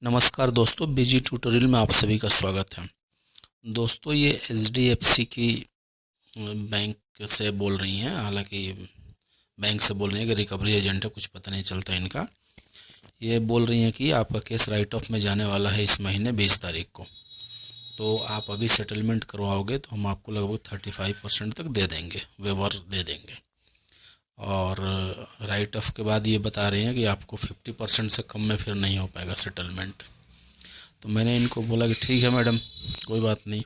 नमस्कार दोस्तों, बीजी ट्यूटोरियल में आप सभी का स्वागत है। दोस्तों, ये HDFC की बैंक से बोल रही हैं। हालांकि बैंक से बोल रही हैं कि रिकवरी एजेंट है, कुछ पता नहीं चलता इनका। ये बोल रही हैं कि आपका केस राइट ऑफ में जाने वाला है इस महीने 20 तारीख को। तो आप अभी सेटलमेंट करवाओगे तो हम आपको लगभग 35% तक दे देंगे, वेवर दे देंगे। और राइट ऑफ के बाद ये बता रहे हैं कि आपको 50% से कम में फिर नहीं हो पाएगा सेटलमेंट। तो मैंने इनको बोला कि ठीक है मैडम, कोई बात नहीं,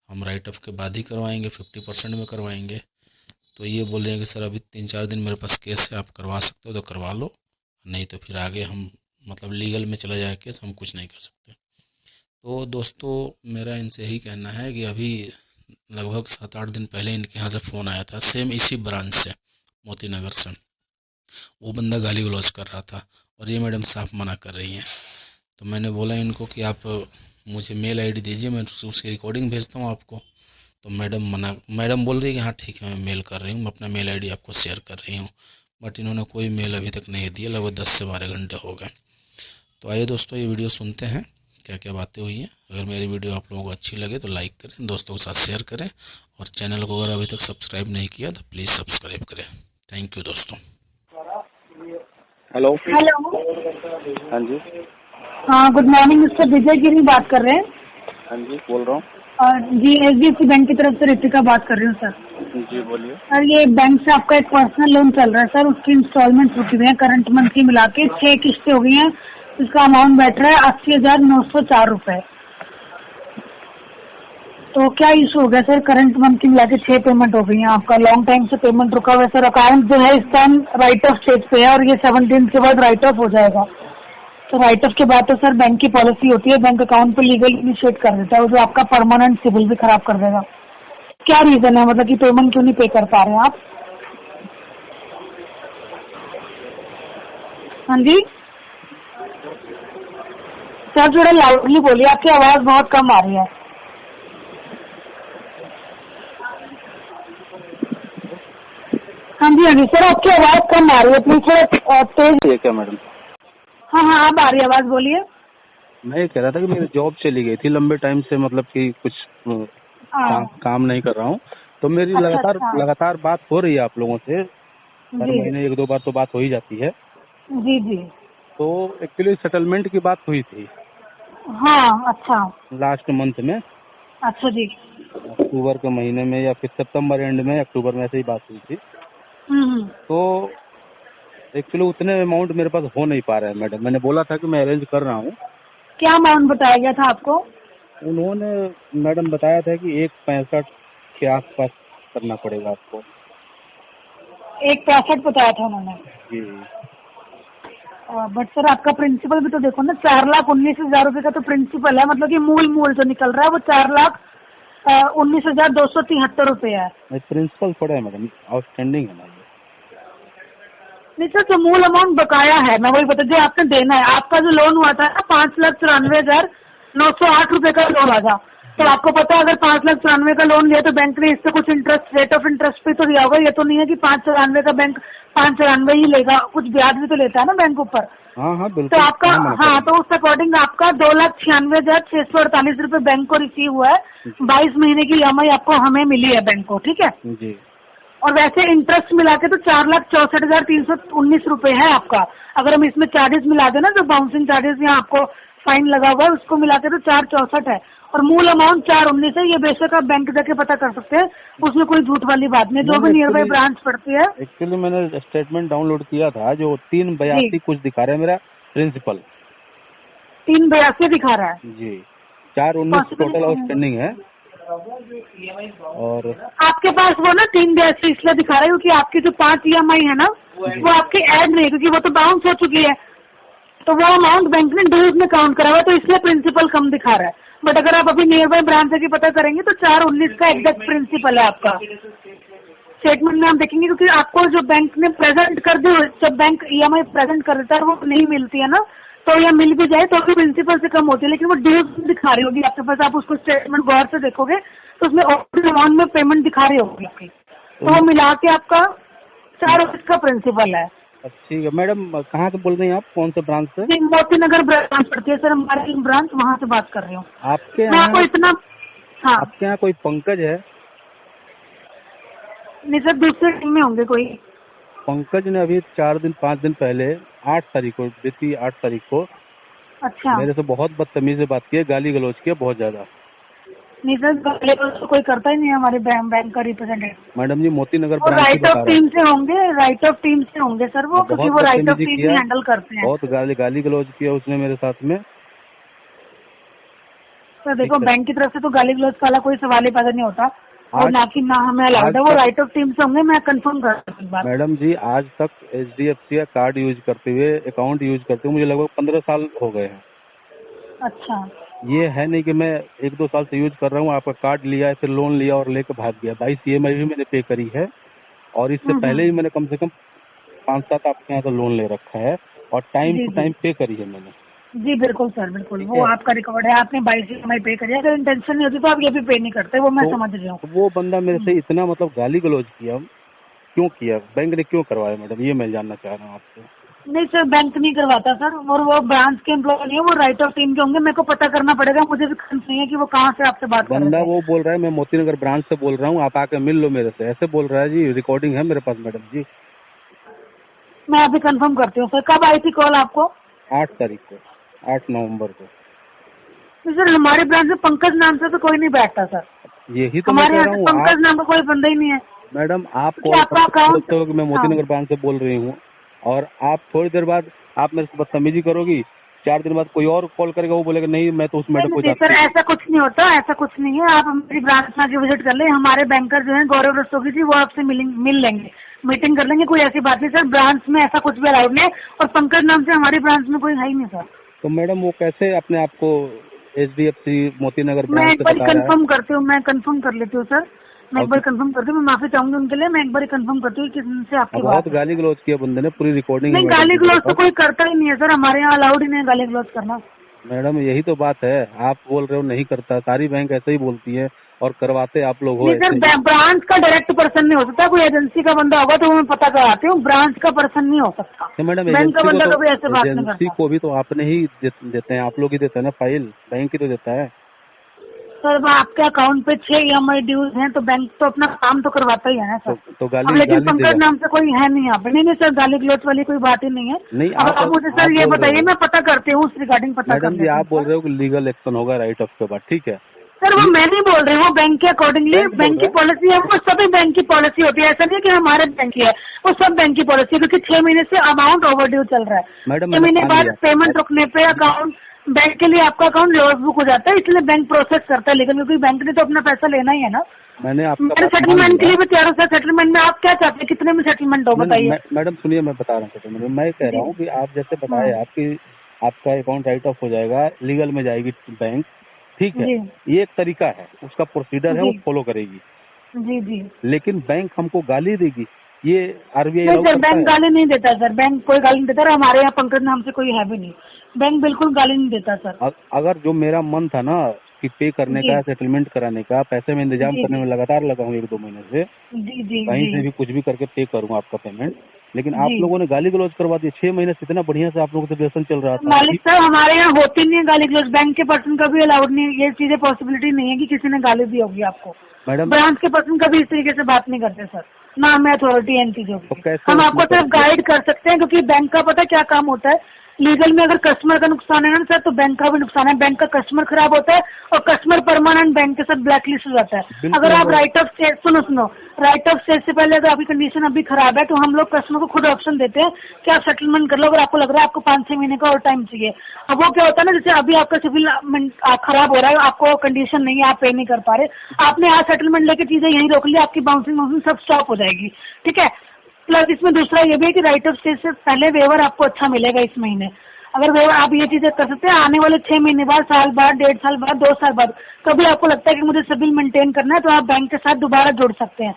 हम राइट ऑफ के बाद ही करवाएंगे, 50% में करवाएंगे। तो ये बोल रहे हैं कि सर अभी 3-4 दिन मेरे पास केस है, आप करवा सकते हो तो करवा लो, नहीं तो फिर आगे हम लीगल में चला जाए केस, हम कुछ नहीं कर सकते। तो दोस्तों, मेरा इनसे यही कहना है कि अभी लगभग 7-8 दिन पहले इनके यहाँ से फ़ोन आया था, सेम इसी ब्रांच से, मोती नगर से। वो बंदा गाली गलौज कर रहा था और ये मैडम साफ मना कर रही हैं। तो मैंने बोला इनको कि आप मुझे मेल आईडी दीजिए, मैं उसकी रिकॉर्डिंग भेजता हूँ आपको। तो मैडम बोल रही है कि हाँ ठीक है, मैं मेल कर रही हूँ, मैं अपना मेल आईडी आपको शेयर कर रही हूँ। बट इन्होंने कोई मेल अभी तक नहीं दिया, लगभग 10 से 12 घंटे हो गए। तो आइए दोस्तों, ये वीडियो सुनते हैं क्या क्या बातें हुई हैं। अगर मेरी वीडियो आप लोगों को अच्छी लगे तो लाइक करें, दोस्तों के साथ शेयर करें, और चैनल को अगर अभी तक सब्सक्राइब नहीं किया तो प्लीज़ सब्सक्राइब करें। थैंक यू दोस्तों। हेलो। हाँ जी। हाँ, गुड मॉर्निंग, मिस्टर विजय गिरी बात कर रहे हैं। हाँ जी, बोल रहा हूँ। और जी, HDFC बैंक की तरफ से रितिका बात कर रही हूँ सर। जी बोलिए। सर, ये बैंक से आपका एक पर्सनल लोन चल रहा है सर, उसकी इंस्टॉलमेंट रुकी हुई है, करंट मंथ की मिला के 6 किस्तें हो गई हैं। इसका अमाउंट बैठ रहा है 80,904 रुपए। तो क्या इशू हो गया सर? करंट मंथ की मिला के 6 पेमेंट हो गई है, आपका लॉन्ग टाइम से पेमेंट रुका हुआ है सर। अकाउंट जो है इस टाइम राइट ऑफ स्टेज पे है और ये 17 के बाद राइट ऑफ हो जाएगा। तो राइट ऑफ के बाद तो सर बैंक की पॉलिसी होती है, बैंक अकाउंट पे लीगल इनिशिएट कर देता है, वो जो आपका परमानेंट सिविल भी खराब कर देगा। क्या रीजन है, मतलब कि पेमेंट क्यों नहीं पे कर पा रहे हैं आप? हाँ जी सर, थोड़ा लाउडली बोलिए, आपकी आवाज बहुत कम आ रही है। हाँ जी सर, आपकी आवाज कम आ रही है, प्लीज थोड़ा तेज। ये क्या मैडम? हाँ, अब आ रही है आवाज, बोलिए। मैं ये कह रहा था कि मेरी जॉब चली गई थी लंबे टाइम से, मतलब कि कुछ काम नहीं कर रहा हूँ। तो मेरी लगातार बात हो रही है आप लोगों से, हर महीने 1-2 बार तो बात हो ही जाती है। जी जी। तो एक्चुअली सेटलमेंट की बात हुई थी। हाँ, अच्छा। लास्ट मंथ में, अच्छा जी। अक्टूबर के महीने में या फिर सितंबर एंड में, अक्टूबर में ऐसे ही बात हुई थी। तो एक्चुअली उतने अमाउंट मेरे पास हो नहीं पा रहा है मैडम। मैंने बोला था कि मैं अरेंज कर रहा हूँ। क्या अमाउंट बताया गया था आपको? उन्होंने मैडम बताया था कि 1.65 के आसपास करना पड़ेगा आपको। 1.65 बताया था उन्होंने? जी। बट सर, आपका प्रिंसिपल भी तो देखो ना, 4,19,000 रुपए का तो प्रिंसिपल है, मतलब कि मूल जो निकल रहा है वो 4,19,273 रुपए है। प्रिंसिपल थोड़ा है मैडम, आउटस्टैंडिंग है ना। नहीं सर, जो मूल अमाउंट बकाया है, मैं वही बता, जो आपने देना है। आपका जो लोन हुआ था ना, 5,94,908 रुपए का लोन आया था। तो आपको पता है, अगर 5,94,000 का लोन लिया तो बैंक ने इससे कुछ इंटरेस्ट, रेट ऑफ इंटरेस्ट पे तो दिया होगा। ये तो नहीं है कि 5,94 का बैंक 5,94 ही लेगा, कुछ ब्याज भी तो लेता है ना बैंक ऊपर। हाँ बिल्कुल। तो आपका, हाँ, तो उस अकॉर्डिंग आपका 2,96,648 रुपए बैंक को रिसीव हुआ है। 22 महीने की EMI आपको हमें मिली है बैंक को, ठीक है जी। और वैसे इंटरेस्ट मिला के तो 4,64,319 रुपए है आपका। अगर हम इसमें चार्जेस मिला दें ना, जो बाउंसिंग चार्जेस यहाँ आपको फाइन लगा हुआ है, उसको मिला के तो 4,64 है और मूल अमाउंट 4,19 है। ये बेशक आप बैंक जाके पता कर सकते हैं, उसमें कोई झूठ वाली बात नहीं। जो भी नियर बाई ब्रांच पड़ती है। एक्चुअली मैंने स्टेटमेंट डाउनलोड किया था, जो 382 कुछ दिखा रहा है मेरा प्रिंसिपल। 382 दिखा रहा है जी। 419 टोटल आउटस्टैंडिंग है। और आपके पास वो ना 382 इसलिए दिखा रहा है क्योंकि आपकी जो 5 EMI है ना, वो आपकी ऐड नहीं, क्योंकि वो तो बाउंस हो चुकी है। तो वो अमाउंट बैंक ने ड्यूज में काउंट करा हुआ है, तो इसलिए प्रिंसिपल कम दिखा रहा है। बट अगर आप अभी नियर बाई ब्रांच से पता करेंगे तो 419 का एग्जैक्ट प्रिंसिपल है आपका। स्टेटमेंट में हम देखेंगे, क्योंकि आपको जो बैंक ने प्रेजेंट कर दी, जब बैंक EMI प्रेजेंट कर देता है वो नहीं मिलती है ना, तो या मिल भी जाए तो भी प्रिंसिपल से कम होती है, लेकिन वो ड्यूज दिखा रही होगी आपके पास। आप उसको स्टेटमेंट गौर से देखोगे तो उसमें अमाउंट में पेमेंट दिखा रही होगी आपकी। तो वो मिला के आपका 4 का प्रिंसिपल है। ठीक है मैडम, कहाँ से बोल रही हैं आप, कौन से ब्रांच से? जी, मोती नगर ब्रांच पड़ती है सर हमारी ब्रांच, वहाँ से बात कर रही हूँ। आपके मैं आपको यहाँ इतना, हाँ आपके यहाँ कोई पंकज है? नहीं सर, दूसरे टीम में होंगे कोई। पंकज ने अभी 5 दिन पहले 8 तारीख को, बीती 8 तारीख को अच्छा, मेरे से बहुत बदतमीजी से बात की है, गाली गलौज की है बहुत ज्यादा। नहीं सर, गाली गलौज तो कोई करता ही नहीं है हमारे बैंक का रिप्रेजेंटेटिव। मैडम जी मोती नगर और ब्रांच से राइट बता ऑफ रहा टीम से होंगे, राइट ऑफ टीम से होंगे सर वो, हूँ। क्योंकि बहुत वो राइट ऑफ बदतमीजी टीम किया, ही हैंडल करते हैं। बहुत गाली गलौज किया उसने मेरे साथ में। सर देखो, ठीक है। बैंक की तरफ से तो गाली गलौज वाला कोई सवाल ही पैदा नहीं होता, और आज ना कि ना हमें अलाउड है। वो तक राइट ऑफ टीम से होंगे, मैं कंफर्म कर रही हूँ इस बात। मैडम जी आज तक HDFC का कार्ड यूज करते हुए, अकाउंट यूज करते हुए मुझे लगभग 15 साल हो गए हैं। अच्छा, ये है नहीं कि मैं 1-2 साल से यूज कर रहा हूँ, आपका कार्ड लिया है फिर लोन लिया और लेकर भाग गया। 22 EMI भी मैंने पे करी है, और इससे पहले ही मैंने कम से कम 5-7 आपके यहाँ से लोन ले रखा है, और टाइम जी टू जी टाइम पे करी है मैंने। जी, बिल्कुल सर, बिल्कुल ठीक वो है। आपका रिकॉर्ड है, आपने 22 EMI पे करी है। अगर इंटेंशन नहीं होती तो आप ये भी पे नहीं करते, वो मैं तो समझ रही हूँ। वो बंदा मेरे से इतना मतलब गाली गलौज किया, क्यों किया, बैंक ने क्यों करवाया मैडम, ये मैं जानना चाह रहा हूँ आपसे। नहीं सर, बैंक नहीं करवाता सर, और वो ब्रांच के एम्प्लॉय नहीं है, वो राइट ऑफ टीम के होंगे। मेरे को पता करना पड़ेगा, मुझे भी कंफर्म नहीं है कि वो कहाँ से आपसे बात कर बंदा रहे थे। वो बोल रहा है मैं मोती नगर ब्रांच से बोल रहा हूँ, आप आके मिल लो मेरे से, ऐसे बोल रहा है जी। रिकॉर्डिंग है मेरे पास मैडम जी। मैं अभी कंफर्म करती हूँ सर। कब आई थी कॉल आपको? 8 तारीख को, 8 नवंबर को। तो सर हमारे ब्रांच में पंकज नाम से तो कोई नहीं बैठता सर, यही तो मैं हमारे कह यहाँ रहा से हूँ। पंकज आप नाम का कोई बंदा ही नहीं है। मैडम आप क्योंकि कॉल आपका करते अकाउंट, हो कि मैं मोती हाँ नगर ब्रांच से बोल रही हूँ, और आप थोड़ी देर बाद आप मेरे से बदतमीजी करोगी, 4 दिन बाद कोई और कॉल करेगा, वो बोलेगा नहीं मैं तो उस मैडम को नहीं सर, जानती हूँ। ऐसा कुछ नहीं होता, ऐसा कुछ नहीं है। आप हमारी ब्रांच में आके विजिट कर ले, हमारे बैंकर जो है गौरव रस्तोगी जी, वो आपसे मिल लेंगे, मीटिंग कर लेंगे। कोई ऐसी बात नहीं सर, ब्रांच में ऐसा कुछ भी अलाउड नहीं है, और पंकज नाम से हमारी ब्रांच में कोई है ही नहीं सर। तो मैडम वो कैसे अपने आप को HDFC मोती नगर मैं ब्रांच एक से बार बता रहा है? कंफर्म करती हूँ, मैं कंफर्म कर लेती हूँ सर, मैं एक और बार कंफर्म करती हूँ। मैं माफी चाहूंगी उनके लिए, मैं एक बार कंफर्म करती हूँ किससे आपकी बात बहुत है। गाली गलौज किया बंदे ने, पूरी रिकॉर्डिंग है नहीं, मैडम गाली जी मेरे गलौज तो पास। कोई करता ही नहीं है सर, हमारे यहाँ अलाउड ही नहीं है गाली गलौज करना। मैडम यही तो बात है, आप बोल रहे हो नहीं करता, सारी बैंक ऐसे ही बोलती है, और करवाते आप लोग हो नहीं ऐसे सर, ही। ब्रांच का डायरेक्ट पर्सन नहीं हो सकता, कोई एजेंसी का बंदा होगा तो मैं पता कराती हूँ, ब्रांच का पर्सन नहीं हो सकता। तो मैडम बैंक का बंदा कभी ऐसे बात नहीं एजेंसी करता। को भी तो आपने ही देते हैं, आप लोग ही देते हैं ना फाइल, बैंक ही तो देता है। सर अब आपके अकाउंट पे 6 EMI ड्यूज हैं, तो बैंक तो अपना काम तो करवाता ही है ना सर। तो अब गाली लेकिन गाली पंकज देगा नाम से कोई है नहीं यहाँ पे। नहीं नहीं सर, गाली गलौज वाली कोई बात ही नहीं है। नहीं? अब आप मुझे सर ये बोल रहे बताइए, हो मैं पता करती हूँ उस रिगार्डिंग, पता कर मैडम जी, लेती आप हूँ बोल सर। रहे हो कि लीगल एक्शन होगा राइट ऑफ के बाद, ठीक है। सर वो मैं नहीं बोल रही हूँ, बैंक के अकॉर्डिंगली बैंक बोल बैंक की रहा है पॉलिसी है, वो सभी बैंक की पॉलिसी होती है। ऐसा नहीं है कि हमारे बैंक की है, वो सब बैंक की पॉलिसी है, क्योंकि 6 महीने से अमाउंट ओवरड्यू चल रहा है। मैडम 6 मैंने महीने मान बाद लिया। पेमेंट रुकने पे अकाउंट, बैंक के लिए आपका अकाउंट लॉस बुक हो जाता है, इसलिए बैंक प्रोसेस करता है। लेकिन क्योंकि बैंक ने तो अपना पैसा लेना ही है ना। मैंने आपका मेरे बात मान सेटलमेंट के लिया। लिए भी तैयार हो सर। सेटलमेंट में आप क्या चाहते हैं, कितने में सेटलमेंट हो बताइए। मैडम सुनिए, मैं बता रहा हूँ सेटलमेंट, मैं कह रहा जी, हूँ कि आप जैसे बताए, हाँ, आपका अकाउंट राइट ऑफ हो जाएगा, लीगल में जाएगी बैंक, ठीक है। जी ये एक तरीका है, उसका प्रोसीजर है, वो जी फॉलो करेगी। जी जी। लेकिन बैंक हमको गाली देगी, ये RBI नहीं अलाउ सर, करता बैंक है? गाली नहीं देता सर, बैंक कोई गाली नहीं देता, और हमारे यहाँ पंकज नाम से कोई है भी नहीं। बैंक बिल्कुल गाली नहीं देता सर। अगर जो मेरा मन था ना कि पे करने जी का, सेटलमेंट कराने का, पैसे में इंतजाम जी करने जी में लगातार लगा हूँ 1-2 महीने से, जी जी कहीं जी से भी कुछ भी करके पे करूँ आपका पेमेंट, लेकिन आप जी। लोगों ने गाली गलौज करवा दिया। 6 महीने से इतना बढ़िया से आप लोगों से रिलेशन चल रहा था मालिक साहब, हमारे यहाँ होती नहीं है गाली गलौज, बैंक के पर्सन का भी अलाउड नहीं है। ये चीजें पॉसिबिलिटी नहीं है कि किसी ने गाली दी होगी आपको। मैडम। ब्रांच के पर्सन कभी इस तरीके से बात नहीं करते सर, ना हमें अथॉरिटी है इन चीजों तो की। कैसे हम उसमें आपको सिर्फ करते? गाइड कर सकते हैं, क्योंकि बैंक का पता क्या काम होता है, लीगल में अगर कस्टमर का नुकसान है ना सर, तो बैंक का भी नुकसान है। बैंक का कस्टमर खराब होता है, और कस्टमर परमानेंट बैंक के साथ ब्लैक लिस्ट हो जाता है। बिल्कुल अगर आप होगा। राइट ऑफ स्टेज, सुनो, राइट ऑफ स्टेज से पहले अगर आपकी कंडीशन अभी खराब है, तो हम लोग कस्टमर को खुद ऑप्शन देते हैं कि आप सेटलमेंट कर लो, अगर आपको लग रहा है आपको 5-6 महीने का और टाइम चाहिए। अब वो क्या होता है ना, जैसे अभी आपका सिविल खराब हो रहा है, आपको कंडीशन नहीं है, आप पे नहीं कर पा रहे, आपने आज सेटलमेंट लेके चीजें यहीं रोक ली, आपकी बाउंसिंग सब स्टॉप हो जाएगी, ठीक है। प्लस इसमें दूसरा ये भी है कि राइट ऑफ स्टेज से पहले वेवर आपको अच्छा मिलेगा इस महीने। अगर वेवर आप ये चीजें कर सकते हैं, आने वाले 6 महीने बाद, साल बाद, 1.5 साल बाद, 2 साल बाद, कभी आपको लगता है कि मुझे सिविल मेंटेन करना है, तो आप बैंक के साथ दोबारा जुड़ सकते हैं,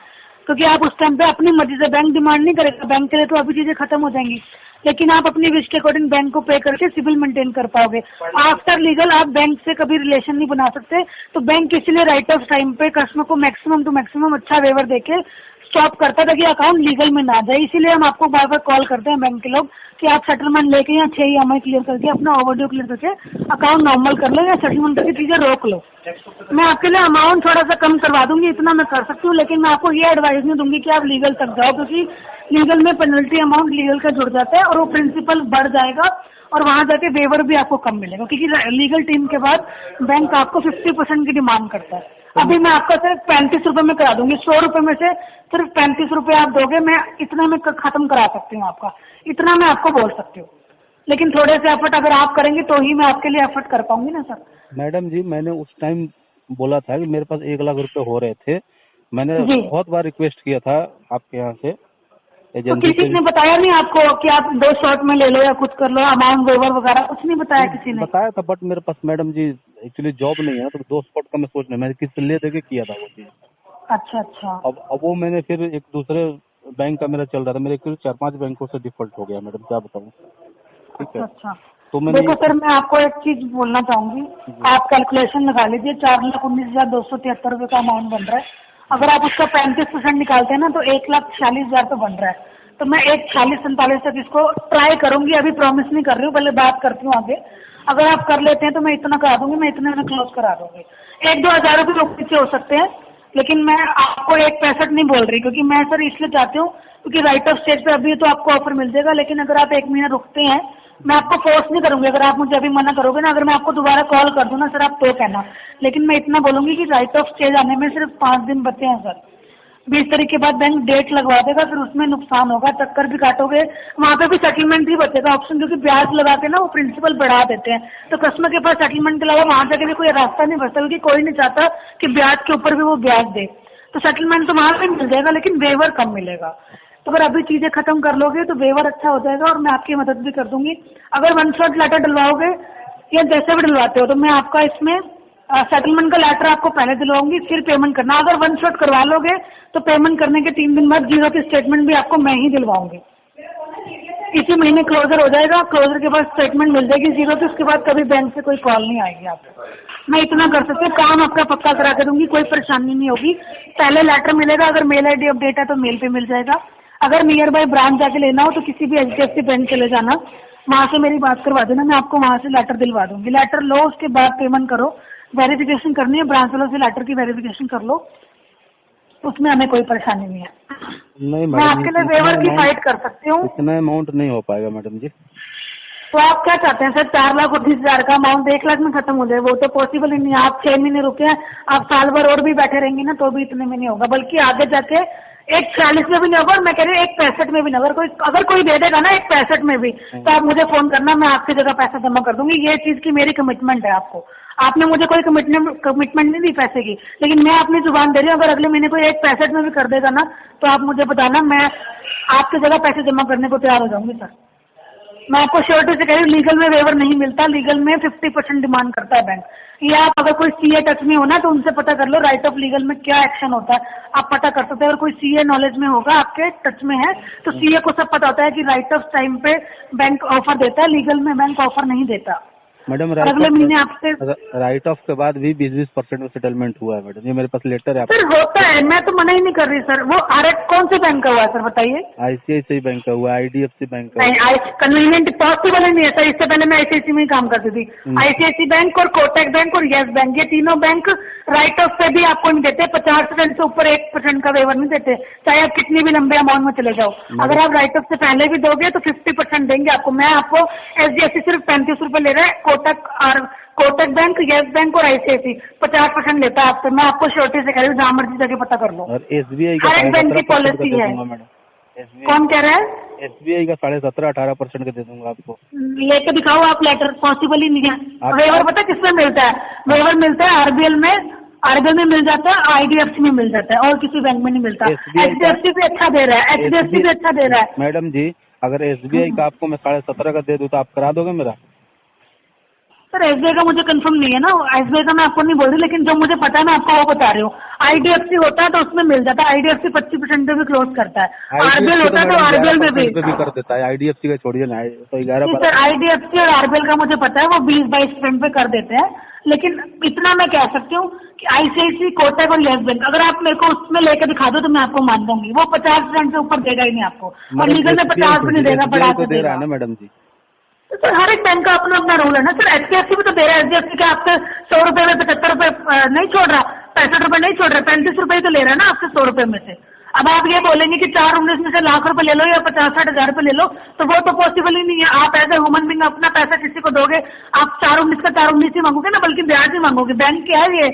क्योंकि आप उस टाइम पे अपनी मर्जी से, बैंक डिमांड नहीं करेगा, बैंक के लिए तो अभी चीजें खत्म हो जाएंगी, लेकिन आप अपनी विश के अकॉर्डिंग बैंक को पे करके सिविल मेंटेन कर पाओगे। आफ्टर लीगल आप बैंक से कभी रिलेशन नहीं बना सकते, तो बैंक इसलिए राइट ऑफ टाइम पे कस्टमर को मैक्सिमम टू मैक्सिमम अच्छा वेवर देके स्टॉप करता है ताकि अकाउंट लीगल में ना जाए। इसीलिए हम आपको बार बार कॉल करते हैं बैंक के लोग कि आप सेटलमेंट लेके या 6 EMI क्लियर करके अपना ओवरड्यू क्लियर करके अकाउंट नॉर्मल कर लो या सेटलमेंट करके चीजें रोक लो। मैं आपके लिए अमाउंट थोड़ा सा कम करवा दूंगी, इतना मैं कर सकती हूँ, लेकिन मैं आपको ये एडवाइस नहीं दूंगी कि आप लीगल तक जाओ, क्योंकि लीगल में पेनल्टी अमाउंट लीगल का जुड़ जाता है और वो प्रिंसिपल बढ़ जाएगा और वहां जाके वेवर भी आपको कम मिलेगा, क्योंकि लीगल टीम के बाद बैंक आपको 50% की डिमांड करता है। अभी मैं आपका सिर्फ 35 रुपए में करा दूंगी, 100 रुपए में से सिर्फ 35 रुपए आप दोगे, मैं इतना में खत्म करा सकती हूँ आपका, इतना मैं आपको बोल सकती हूँ। लेकिन थोड़े से एफर्ट अगर आप करेंगे तो ही मैं आपके लिए एफर्ट कर पाऊंगी ना सर। मैडम जी, मैंने उस टाइम बोला था कि मेरे पास 1 लाख रुपए हो रहे थे, मैंने जी। बहुत बार रिक्वेस्ट किया था आपके यहाँ से, तो एजेंसी किसी से। ने बताया नहीं आपको कि आप 2 शॉट में ले लो या कुछ कर लो, अमाउंट वेवर वगैरह कुछ नहीं बताया किसी ने? बताया था, बट मेरे पास मैडम जी एक्चुअली जॉब नहीं है ना, तो 2 स्पॉट का मैं सोच रहा, मैंने किसी से ले दे के किया था वो चीज। अच्छा अच्छा। अब वो मैंने फिर एक दूसरे बैंक का मेरा चल रहा था, मेरे एक्चुअली 4-5 बैंकों से डिफॉल्ट हो गया मैडम, क्या बताऊँ। ठीक अच्छा है, अच्छा। तो मैंने देखो सर, मैं आपको एक चीज बोलना चाहूंगी, आप कैलकुलेशन लगा लीजिए, 4,19,273 रुपए का अमाउंट बन रहा है। अगर आप उसका 35% निकालते हैं ना तो 1,46,000 तो बन रहा है। तो मैं 1,46-47 तक इसको ट्राई करूंगी, अभी प्रॉमिस नहीं कर रही हूँ, पहले बात करती हूँ आगे। अगर आप कर लेते हैं तो मैं इतना करा दूंगी, मैं इतने में क्लोज करा दूंगी। 1-2 हजार रुपये लोग पीछे हो सकते हैं, लेकिन मैं आपको 1.65 नहीं बोल रही, क्योंकि मैं सर इसलिए चाहती हूँ क्योंकि राइट ऑफ स्टेज पे अभी तो आपको ऑफर मिल जाएगा, लेकिन अगर आप 1 महीना रुकते हैं, मैं आपको फोर्स नहीं करूंगी। अगर आप मुझे अभी मना करोगे ना, अगर मैं आपको दोबारा कॉल कर दूं ना सर, आप तो कहना, लेकिन मैं इतना बोलूंगी कि राइट ऑफ स्टेज आने में सिर्फ 5 दिन बचे हैं सर। 20 तारीख के बाद बैंक डेट लगवा देगा, फिर उसमें नुकसान होगा, चक्कर भी काटोगे, वहाँ पे भी सेटलमेंट ही बचेगा ऑप्शन, क्योंकि ब्याज लगा के ना वो प्रिंसिपल बढ़ा देते हैं, तो कस्टमर के पास सेटलमेंट के अलावा वहाँ जाके भी कोई रास्ता नहीं बचता, क्योंकि कोई नहीं चाहता कि ब्याज के ऊपर भी वो ब्याज दे। तो सेटलमेंट तो वहाँ पे मिल जाएगा, लेकिन वेवर कम मिलेगा। तो अगर अभी चीजें खत्म कर लोगे तो वेवर अच्छा हो जाएगा और मैं आपकी मदद भी कर दूंगी। अगर 1 शॉट लेटर डलवाओगे या जैसे भी डलवाते हो तो मैं आपका इसमें सेटलमेंट का लेटर आपको पहले दिलवाऊंगी, फिर पेमेंट करना। अगर 1 शॉट करवा लोगे तो पेमेंट करने के 3 दिन बाद जीरो की स्टेटमेंट भी आपको मैं ही दिलवाऊंगी। इसी महीने क्लोजर हो जाएगा, क्लोजर के बाद स्टेटमेंट मिल जाएगी जीरो की, उसके बाद कभी बैंक से कोई कॉल नहीं आएगी आपको। मैं इतना कर सकती हूँ, काम आपका पक्का करा के दूंगी, कोई परेशानी नहीं होगी। पहले लेटर मिलेगा, अगर मेल ID अपडेट है तो मेल पे मिल जाएगा। अगर नियर बाय ब्रांच जाके लेना हो तो किसी भी HDFC बैंक चले जाना, वहाँ से मेरी बात करवा देना, मैं आपको वहाँ से लेटर दिलवा दूंगी। लेटर लो, उसके बाद पेमेंट करो, वेरिफिकेशन करनी है ब्रांच वालों से, लेटर की वेरिफिकेशन कर लो, उसमें हमें कोई परेशानी नहीं है। नहीं मैं आपके लिए वेवर की फाइट कर सकती हूँ। इतना अमाउंट नहीं हो पाएगा मैडम जी। तो आप क्या चाहते हैं सर, 4,19,000 का अमाउंट 1 लाख में खत्म हो जाए? वो तो पॉसिबल ही नहीं है। आप 6 महीने रुके हैं, आप साल भर और भी बैठे रहेंगे ना तो भी इतने में नहीं होगा, बल्कि आगे जाके 1,46 में भी नहीं होगा, और मैं कह रही हूँ 1,65 में भी नहीं। अगर कोई दे देगा ना 1,65 में भी, तो आप मुझे फोन करना, मैं आपकी जगह पैसा जमा कर दूंगी। ये चीज की मेरी कमिटमेंट है आपको। आपने मुझे कोई कमिटमेंट नहीं दी पैसे की, लेकिन मैं अपनी जुबान दे रही हूँ, अगर अगले महीने कोई 1,65 में भी कर देगा ना तो आप मुझे बताना, मैं आपकी जगह पैसे जमा करने को तैयार हो जाऊंगी सर। मैं आपको श्योरिटी से कह रही हूँ, लीगल में वेवर नहीं मिलता, लीगल में 50% डिमांड करता है बैंक। ये आप अगर कोई CA टच में हो ना तो उनसे पता कर लो राइट ऑफ लीगल में क्या एक्शन होता है, आप पता कर सकते हैं। अगर कोई CA नॉलेज में होगा, आपके टच में है, तो CA को सब पता होता है कि राइट ऑफ टाइम पे बैंक ऑफर देता है, लीगल में बैंक ऑफर नहीं देता। मैडम अगले महीने आपसे राइट ऑफ के बाद भी 20% में सेटलमेंट हुआ है मैडम, ये मेरे पास लेटर है। सर होता है, मैं तो मना ही नहीं कर रही सर। वो कौन से बैंक का हुआ है सर, बताइए? ICICI बैंक का हुआ, IDFC बैंक का। नहीं, कन्वीनियंट पॉसिबल ही नहीं है सर। इससे पहले मैं ICICI में ही काम करती थी। ICICI बैंक और कोटक बैंक और येस बैंक, ये तीनों बैंक राइट ऑफ पे भी आपको नहीं देते, 50% से ऊपर 1% का वेवर नहीं देते, चाहे आप कितनी भी लंबे अमाउंट में चले जाओ। अगर आप राइट ऑफ से पहले भी दोगे तो 50% देंगे आपको। मैं आपको HDFC सिर्फ 35 रुपए ले रहा है, कोटक बैंक, येस बैंक और ICICI 50% लेता है आपसे। मैं आपको श्योरिटी से कह रही हूँ, जहाँ मर्जी जाके पता कर लो। और SBI का हर एक बैंक की पॉलिसी है। कौन कह रहा है? SBI का 17.5-18% का दे दूंगा आपको। लेके दिखाओ आप लेटर, पॉसिबल ही नहीं है। वेवर पता किसमें मिलता है? वेवर मिलता है RBL में मिल जाता है, IDFC में मिल जाता है, और किसी बैंक में नहीं मिलता। HDFC भी अच्छा दे रहा है, HDFC भी अच्छा दे रहा है। मैडम जी, अगर SBI का आपको मैं 17.5 का दे दूँ तो आप करा दोगे मेरा? सर SBI का मुझे कंफर्म नहीं है ना, SBI का मैं आपको नहीं बोल रही, लेकिन जो मुझे पता है मैं आपको वो बता रही हूँ। IDFC होता है तो उसमें मिल जाता है, IDFC 25% पे भी क्लोज करता है। RBL होता है तो RBL में भी कर देता है। IDFC का छोड़िए ना, तो 11। सर IDFC और RBL का मुझे पता है, वो 20-22% पे कर देते हैं। लेकिन इतना मैं कह सकती हूँ कि आईसीआईसी, कोटक और यस बैंक, अगर आप मेरे को उसमें लेकर दिखा दो तो मैं आपको मान दूंगी, वो 50% से ऊपर देगा ही नहीं आपको, और लीगल में 50 भी नहीं देगा, बढ़ा तो के दे रहा देगा। है ना मैडम जी। तो सर हर एक बैंक का अपना अपना रूल है ना सर, एचडीएफसी भी तो दे रहा है, एचडीएफसी के आपसे 100 रुपए में 75 रुपए नहीं छोड़ रहा, 65 रुपए नहीं छोड़ रहा, 35 रुपए तो ले रहा है ना आपसे 100 रुपए में से। अब आप ये बोलेंगे कि 419 में से लाख रुपए ले लो या 50-60 हजार रुपए ले लो, तो वो तो पॉसिबल ही नहीं है। आप एज ए ह्यूमन बीइंग अपना पैसा किसी को दोगे, आप 419 का 419 ही मांगोगे ना, बल्कि ब्याज ही मांगोगे। बैंक क्या है ये,